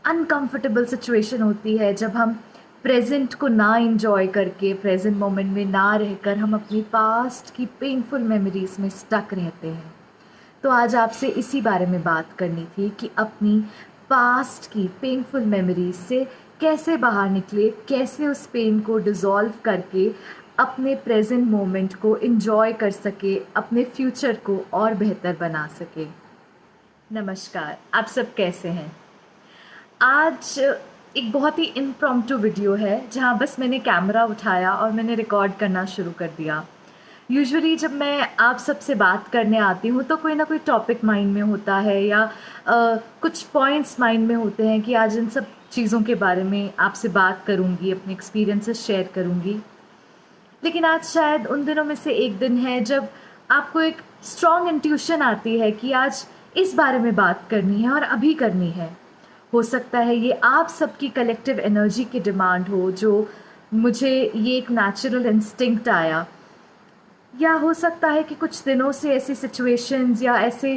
Uncomfortable situation होती है जब हम प्रेजेंट को ना इंजॉय करके प्रेजेंट मोमेंट में ना रहकर हम अपनी पास्ट की पेनफुल मेमोरीज में स्टक रहते हैं। तो आज आपसे इसी बारे में बात करनी थी कि अपनी पास्ट की पेनफुल मेमोरीज से कैसे बाहर निकले, कैसे उस पेन को डिज़ोल्व करके अपने प्रेजेंट मोमेंट को इंजॉय कर सके, अपने फ्यूचर को और बेहतर बना सके। नमस्कार, आप सब कैसे हैं? आज एक बहुत ही इम्प्रॉम्प्टू वीडियो है जहाँ बस मैंने कैमरा उठाया और मैंने रिकॉर्ड करना शुरू कर दिया। यूजुअली जब मैं आप सबसे बात करने आती हूँ तो कोई ना कोई टॉपिक माइंड में होता है या कुछ पॉइंट्स माइंड में होते हैं कि आज इन सब चीज़ों के बारे में आपसे बात करूँगी, अपने एक्सपीरियंसेस शेयर करूँगी। लेकिन आज शायद उन दिनों में से एक दिन है जब आपको एक स्ट्रॉन्ग इंट्यूशन आती है कि आज इस बारे में बात करनी है और अभी करनी है। हो सकता है ये आप सबकी कलेक्टिव एनर्जी की डिमांड हो, जो मुझे ये एक नेचुरल इंस्टिंक्ट आया, या हो सकता है कि कुछ दिनों से ऐसी सिचुएशंस या ऐसे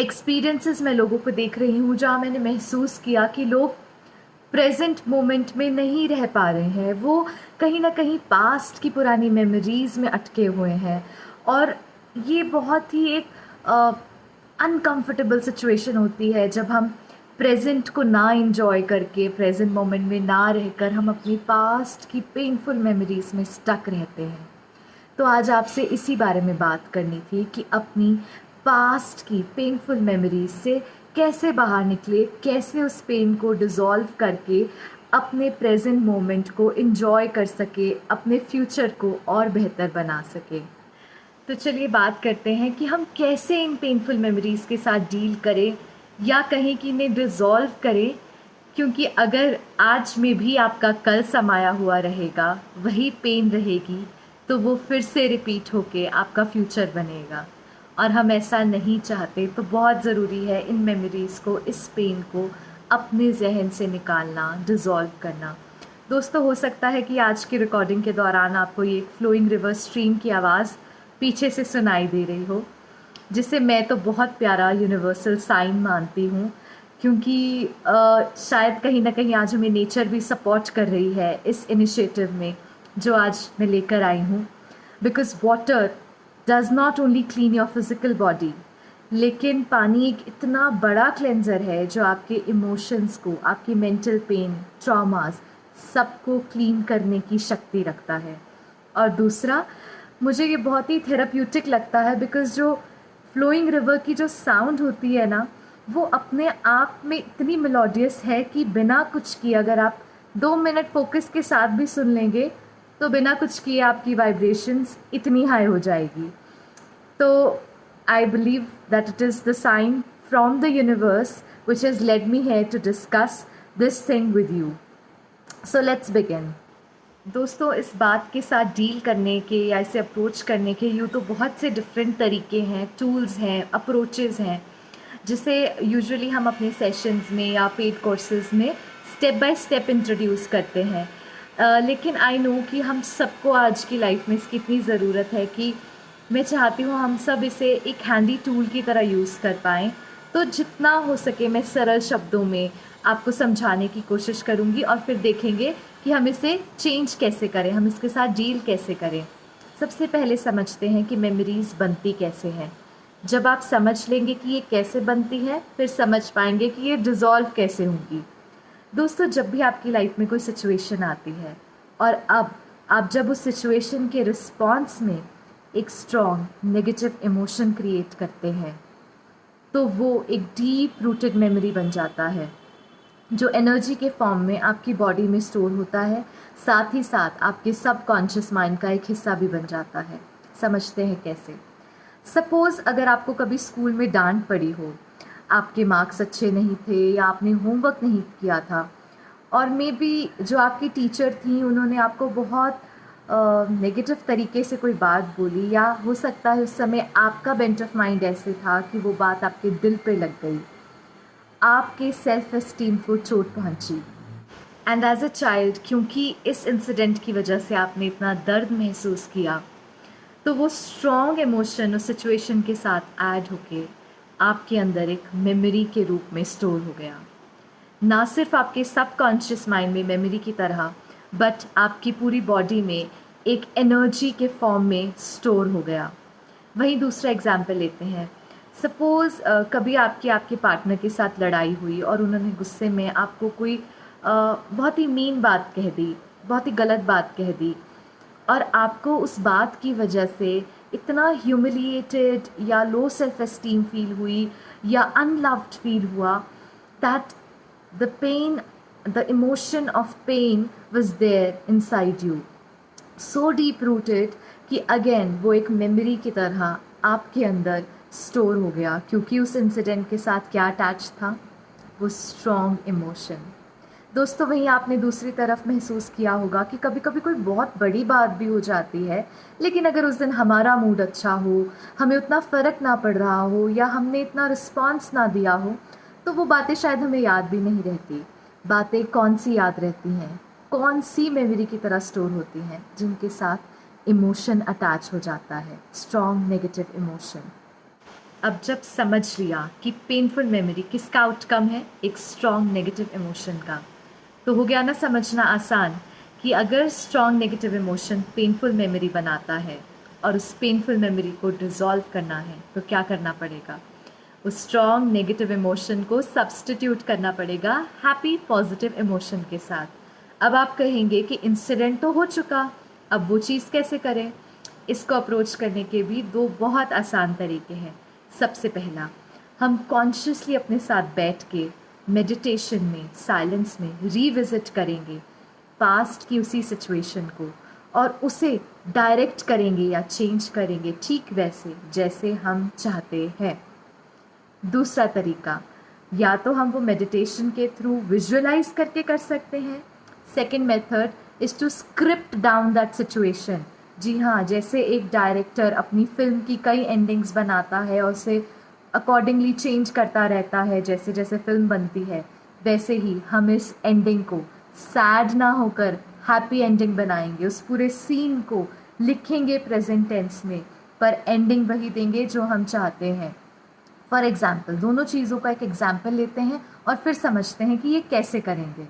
एक्सपीरियंसेस मैं लोगों को देख रही हूँ जहाँ मैंने महसूस किया कि लोग प्रेजेंट मोमेंट में नहीं रह पा रहे हैं, वो कहीं ना कहीं पास्ट की पुरानी मेमोरीज में अटके हुए हैं। और ये बहुत ही एक अनकंफर्टेबल सिचुएशन होती है जब हम प्रेजेंट को ना इंजॉय करके प्रेजेंट मोमेंट में ना रहकर हम अपनी पास्ट की पेनफुल मेमोरीज में स्टक रहते हैं। तो आज आपसे इसी बारे में बात करनी थी कि अपनी पास्ट की पेनफुल मेमोरीज से कैसे बाहर निकले, कैसे उस पेन को डिज़ोल्व करके अपने प्रेजेंट मोमेंट को इंजॉय कर सके, अपने फ्यूचर को और बेहतर बना सके। तो चलिए बात करते हैं कि हम कैसे इन पेनफुल मेमोरीज़ के साथ डील करें या कहीं कि इन्हें डिज़ोल्व करें, क्योंकि अगर आज में भी आपका कल समाया हुआ रहेगा, वही पेन रहेगी, तो वो फिर से रिपीट होके आपका फ्यूचर बनेगा और हम ऐसा नहीं चाहते। तो बहुत ज़रूरी है इन मेमोरीज़ को, इस पेन को अपने जहन से निकालना, डिज़ोल्व करना। दोस्तों, हो सकता है कि आज की रिकॉर्डिंग के दौरान आपको ये फ्लोइंग रिवर स्ट्रीम की आवाज़ पीछे से सुनाई दे रही हो, जिसे मैं तो बहुत प्यारा यूनिवर्सल साइन मानती हूँ, क्योंकि शायद कहीं ना कहीं आज हमें नेचर भी सपोर्ट कर रही है इस इनिशिएटिव में जो आज मैं लेकर आई हूँ। Because water does not only clean your physical body, लेकिन पानी एक इतना बड़ा क्लेंजर है जो आपके इमोशंस को, आपकी मेंटल पेन, ट्रॉमास, सबको क्लीन करने की शक्ति रखता है। और दूसरा, मुझे ये बहुत ही थेराप्यूटिक लगता है बिकॉज जो फ्लोइंग रिवर की जो साउंड होती है ना, वो अपने आप में इतनी मेलोडियस है कि बिना कुछ किए अगर आप 2 मिनट फोकस के साथ भी सुन लेंगे तो बिना कुछ किए आपकी वाइब्रेशंस इतनी हाई हो जाएगी। तो I believe that it is the sign from the universe which has led me here to discuss this thing with you. So let's begin. दोस्तों, इस बात के साथ डील करने के या इसे अप्रोच करने के यूँ तो बहुत से डिफरेंट तरीके हैं, टूल्स हैं, अप्रोचेज़ हैं, जिसे यूजुअली हम अपने सेशंस में या पेड कोर्सेज में स्टेप बाय स्टेप इंट्रोड्यूस करते हैं। लेकिन आई नो कि हम सबको आज की लाइफ में इसकी इतनी ज़रूरत है कि मैं चाहती हूँ हम सब इसे एक हैंडी टूल की तरह यूज़ कर पाएँ। तो जितना हो सके मैं सरल शब्दों में आपको समझाने की कोशिश करूँगी और फिर देखेंगे कि हम इसे चेंज कैसे करें, हम इसके साथ डील कैसे करें। सबसे पहले समझते हैं कि मेमोरीज़ बनती कैसे हैं। जब आप समझ लेंगे कि ये कैसे बनती है, फिर समझ पाएंगे कि ये डिज़ोल्व कैसे होंगी। दोस्तों, जब भी आपकी लाइफ में कोई सिचुएशन आती है और अब आप जब उस सिचुएशन के रिस्पॉन्स में एक स्ट्रॉन्ग नेगेटिव इमोशन क्रिएट करते हैं, तो वो एक डीप रूटेड मेमोरी बन जाता है जो एनर्जी के फॉर्म में आपकी बॉडी में स्टोर होता है, साथ ही साथ आपके सबकॉन्शियस माइंड का एक हिस्सा भी बन जाता है। समझते हैं कैसे। सपोज़ अगर आपको कभी स्कूल में डांट पड़ी हो, आपके मार्क्स अच्छे नहीं थे या आपने होमवर्क नहीं किया था, और मे बी जो आपकी टीचर थी उन्होंने आपको बहुत नेगेटिव तरीके से कोई बात बोली, या हो सकता है उस समय आपका बेंट ऑफ माइंड ऐसे था कि वो बात आपके दिल पे लग गई, आपके सेल्फ एस्टीम को चोट पहुंची। एंड एज अ चाइल्ड, क्योंकि इस इंसिडेंट की वजह से आपने इतना दर्द महसूस किया, तो वो स्ट्रॉन्ग इमोशन उस सिचुएशन के साथ ऐड होके आपके अंदर एक मेमोरी के रूप में स्टोर हो गया। ना सिर्फ आपके सबकॉन्शियस माइंड में मेमोरी की तरह, बट आपकी पूरी बॉडी में एक एनर्जी के फॉर्म में स्टोर हो गया। वहीं दूसरा एग्जाम्पल लेते हैं। सपोज़ कभी आपकी आपके पार्टनर के साथ लड़ाई हुई और उन्होंने गुस्से में आपको कोई बहुत ही मीन बात कह दी, बहुत ही गलत बात कह दी, और आपको उस बात की वजह से इतना ह्यूमिलिएटेड या लो सेल्फ एस्टीम फील हुई या अनलव्ड फील हुआ, that the pain, the emotion of pain was there inside you, so deep rooted कि अगेन वो एक मेमोरी की तरह आपके अंदर स्टोर हो गया, क्योंकि उस इंसिडेंट के साथ क्या अटैच था, वो स्ट्रॉन्ग इमोशन। दोस्तों, वहीं आपने दूसरी तरफ महसूस किया होगा कि कभी कभी कोई बहुत बड़ी बात भी हो जाती है, लेकिन अगर उस दिन हमारा मूड अच्छा हो, हमें उतना फ़र्क ना पड़ रहा हो या हमने इतना रिस्पॉन्स ना दिया हो, तो वो बातें शायद हमें याद भी नहीं रहती। बातें कौन सी याद रहती हैं, कौन सी मेमोरी की तरह स्टोर होती हैं, जिनके साथ इमोशन अटैच हो जाता है, स्ट्रॉन्ग नेगेटिव इमोशन। अब जब समझ लिया कि पेनफुल मेमोरी किसका आउटकम है, एक स्ट्रॉन्ग नेगेटिव इमोशन का, तो हो गया ना समझना आसान कि अगर strong negative emotion painful memory बनाता है और उस पेनफुल मेमोरी को डिज़ोल्व करना है, तो क्या करना पड़ेगा? उस स्ट्रॉन्ग नेगेटिव इमोशन को सब्स्टिट्यूट करना पड़ेगा हैप्पी पॉजिटिव इमोशन के साथ। अब आप कहेंगे कि इंसिडेंट तो हो चुका, अब वो चीज़ कैसे करें? इसको अप्रोच करने के भी दो बहुत आसान तरीके हैं। सबसे पहला, हम कॉन्शियसली अपने साथ बैठ के मेडिटेशन में, साइलेंस में रीविज़िट करेंगे पास्ट की उसी सिचुएशन को, और उसे डायरेक्ट करेंगे या चेंज करेंगे ठीक वैसे जैसे हम चाहते हैं। दूसरा तरीका, या तो हम वो मेडिटेशन के थ्रू विजुअलाइज करके कर सकते हैं। Second method is to script down that situation. जी हाँ, जैसे एक डायरेक्टर अपनी फिल्म की कई एंडिंग्स बनाता है और उसे अकॉर्डिंगली चेंज करता रहता है जैसे जैसे फिल्म बनती है, वैसे ही हम इस एंडिंग को सैड ना होकर हैप्पी एंडिंग बनाएंगे। उस पूरे सीन को लिखेंगे प्रेजेंट टेंस में, पर एंडिंग वही देंगे जो हम चाहते हैं। फॉर एग्जाम्पल, दोनों चीज़ों का एक एग्जाम्पल लेते हैं और फिर समझते हैं कि ये कैसे करेंगे।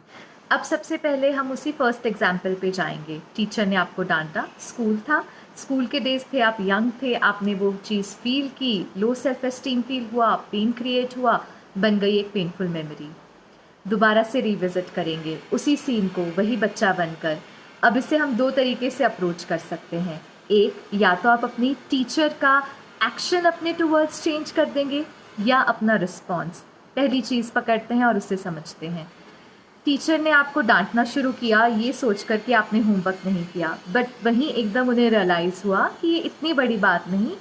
अब सबसे पहले हम उसी फर्स्ट एग्जाम्पल पे जाएंगे। टीचर ने आपको डांटा, स्कूल था, स्कूल के डेज थे, आप यंग थे, आपने वो चीज़ फील की, लो सेल्फ एस्टीम फील हुआ, पेन क्रिएट हुआ, बन गई एक पेनफुल मेमोरी। दोबारा से रिविज़िट करेंगे उसी सीन को वही बच्चा बनकर। अब इसे हम दो तरीके से अप्रोच कर सकते हैं। एक, या तो आप अपनी टीचर का एक्शन अपने टूवर्ड्स चेंज कर देंगे या अपना रिस्पॉन्स। पहली चीज़ पकड़ते हैं और उससे समझते हैं। टीचर ने आपको डांटना शुरू किया ये सोचकर कि आपने होमवर्क नहीं किया, बट वहीं एकदम उन्हें रियलाइज़ हुआ कि ये इतनी बड़ी बात नहीं,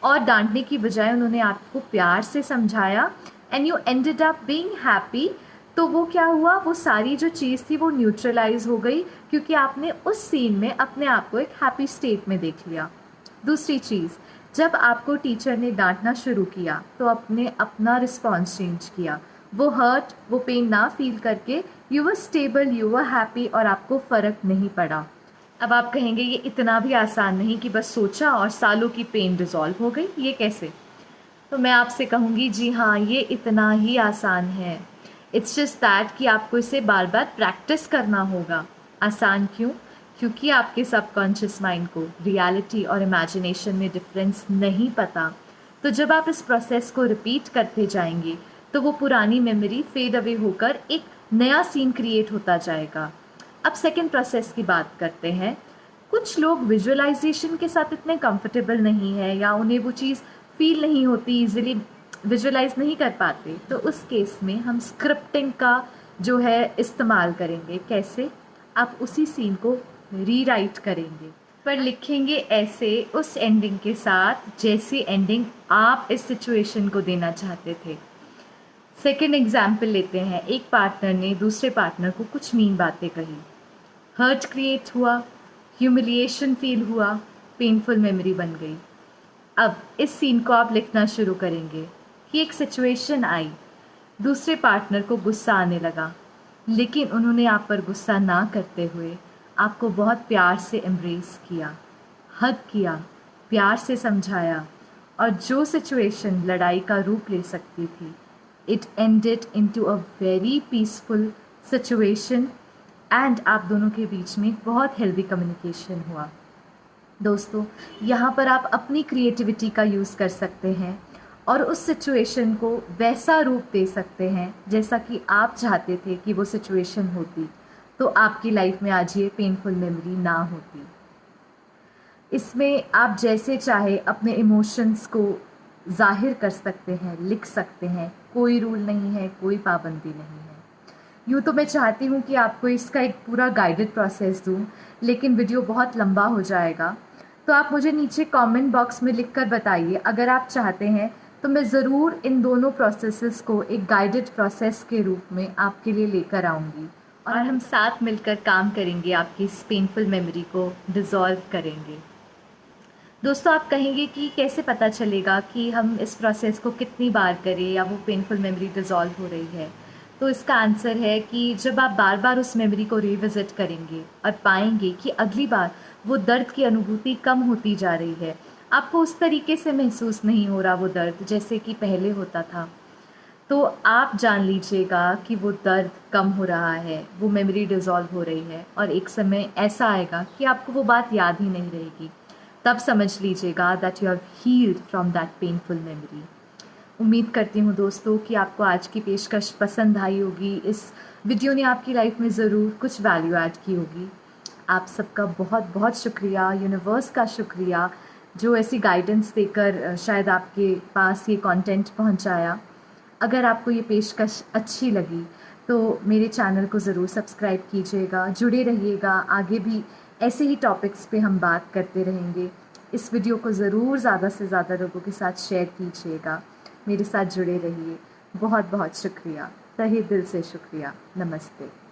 और डांटने की बजाय उन्होंने आपको प्यार से समझाया and you ended up being happy. तो वो क्या हुआ, वो सारी जो चीज़ थी वो न्यूट्रलाइज हो गई, क्योंकि आपने उस सीन में अपने आप को एक हैप्पी स्टेट में देख लिया। दूसरी चीज़, जब आपको टीचर ने डांटना शुरू किया तो आपने अपना रिस्पॉन्स चेंज किया। वो हर्ट, वो पेन ना फील करके you were stable, you were happy, और आपको फ़र्क नहीं पड़ा। अब आप कहेंगे ये इतना भी आसान नहीं कि बस सोचा और सालों की पेन डिज़ोल्व हो गई, ये कैसे? तो मैं आपसे कहूँगी जी हाँ, ये इतना ही आसान है। इट्स जस्ट दैट कि आपको इसे बार बार प्रैक्टिस करना होगा। आसान क्यों? क्योंकि आपके सबकॉन्शियस माइंड को रियलिटी और इमेजिनेशन में डिफरेंस नहीं पता। तो जब आप इस प्रोसेस को रिपीट करते जाएंगे तो वो पुरानी मेमोरी फेड अवे होकर एक नया सीन क्रिएट होता जाएगा। अब सेकेंड प्रोसेस की बात करते हैं। कुछ लोग विजुअलाइजेशन के साथ इतने कंफर्टेबल नहीं है या उन्हें वो चीज़ फील नहीं होती, इजीली विजुअलाइज नहीं कर पाते, तो उस केस में हम स्क्रिप्टिंग का जो है इस्तेमाल करेंगे। कैसे? आप उसी सीन को रीराइट करेंगे, पर लिखेंगे ऐसे उस एंडिंग के साथ जैसी एंडिंग आप इस सिचुएशन को देना चाहते थे। सेकेंड एग्जाम्पल लेते हैं। एक पार्टनर ने दूसरे पार्टनर को कुछ मीन बातें कही, हर्ट क्रिएट हुआ, ह्यूमिलिएशन फील हुआ, पेनफुल मेमोरी बन गई। अब इस सीन को आप लिखना शुरू करेंगे कि एक सिचुएशन आई, दूसरे पार्टनर को गुस्सा आने लगा, लेकिन उन्होंने आप पर गुस्सा ना करते हुए आपको बहुत प्यार से एम्ब्रेस किया, हग किया, प्यार से समझाया, और जो सिचुएशन लड़ाई का रूप ले सकती थी it ended into a very peaceful situation and आप दोनों के बीच में बहुत हेल्दी कम्युनिकेशन हुआ। दोस्तों, यहाँ पर आप अपनी क्रिएटिविटी का यूज़ कर सकते हैं और उस सिचुएशन को वैसा रूप दे सकते हैं जैसा कि आप चाहते थे कि वो सिचुएशन होती, तो आपकी लाइफ में आज ये पेनफुल मेमोरी ना होती। इसमें आप जैसे चाहे अपने इमोशंस को ज़ाहिर कर सकते हैं, लिख सकते हैं, कोई रूल नहीं है, कोई पाबंदी नहीं है। यूँ तो मैं चाहती हूँ कि आपको इसका एक पूरा गाइडेड प्रोसेस दूँ, लेकिन वीडियो बहुत लंबा हो जाएगा, तो आप मुझे नीचे कमेंट बॉक्स में लिख कर बताइए। अगर आप चाहते हैं तो मैं ज़रूर इन दोनों प्रोसेसेस को एक गाइडेड प्रोसेस के रूप में आपके लिए लेकर आऊँगी और हम साथ मिलकर काम करेंगे, आपकी इस पेनफुल मेमोरी को डिज़ोल्व करेंगे। दोस्तों, आप कहेंगे कि कैसे पता चलेगा कि हम इस प्रोसेस को कितनी बार करें या वो पेनफुल मेमोरी डिज़ोल्व हो रही है? तो इसका आंसर है कि जब आप बार बार उस मेमोरी को रिविज़िट करेंगे और पाएंगे कि अगली बार वो दर्द की अनुभूति कम होती जा रही है, आपको उस तरीके से महसूस नहीं हो रहा वो दर्द जैसे कि पहले होता था, तो आप जान लीजिएगा कि वो दर्द कम हो रहा है, वो मेमोरी डिज़ोल्व हो रही है और एक समय ऐसा आएगा कि आपको वो बात याद ही नहीं रहेगी। तब समझ लीजिएगा that you have healed from that painful memory. उम्मीद करती हूँ दोस्तों कि आपको आज की पेशकश पसंद आई होगी। इस वीडियो ने आपकी लाइफ में ज़रूर कुछ वैल्यू ऐड की होगी। आप सबका बहुत बहुत शुक्रिया, यूनिवर्स का शुक्रिया, जो ऐसी गाइडेंस देकर शायद आपके पास ये कंटेंट पहुँचाया। अगर आपको ये पेशकश अच्छी लगी तो मेरे चैनल को ज़रूर सब्सक्राइब कीजिएगा, जुड़े रहिएगा। आगे भी ऐसे ही टॉपिक्स पे हम बात करते रहेंगे। इस वीडियो को ज़रूर ज़्यादा से ज़्यादा लोगों के साथ शेयर कीजिएगा। मेरे साथ जुड़े रहिए। बहुत बहुत शुक्रिया, तहे दिल से शुक्रिया। नमस्ते।